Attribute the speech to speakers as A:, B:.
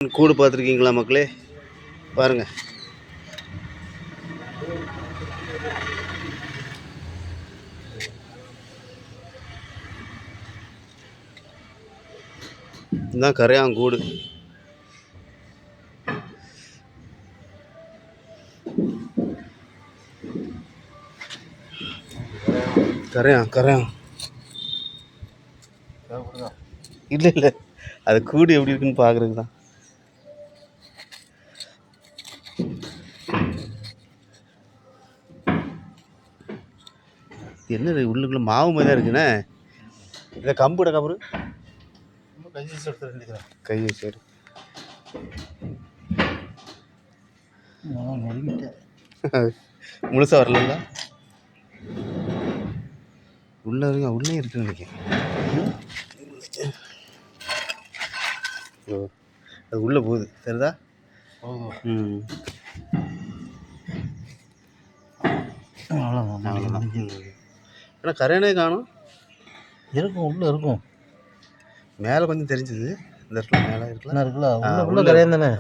A: கூடு பார்த்துருக்கீங்களா மக்களே? பாருங்க, இதுதான் கரையாங்கூடு. கரையான் இல்லை இல்லை, அது கூடு எப்படி இருக்குன்னு பார்க்குறதுக்கு தான். என்ன உள்ளுக்குள்ள மாவு மாதிரி தான் இருக்குண்ணே. இல்லை கம்புட கபரு கையை சரி முழுசாக வரல. உள்ள இருங்க, உள்ளே இருக்குன்னு நினைக்கிறேன். அது உள்ளே போகுது, சரிதா? ம், அவ்வளோதான். ஆனால் கரையானே காணும்.
B: இருக்கும், உள்ளே இருக்கும்.
A: மேலே கொஞ்சம் தெரிஞ்சுது, இந்த இடத்துல மேலே இருக்குல்ல
B: உள்ள கரையான் தானே.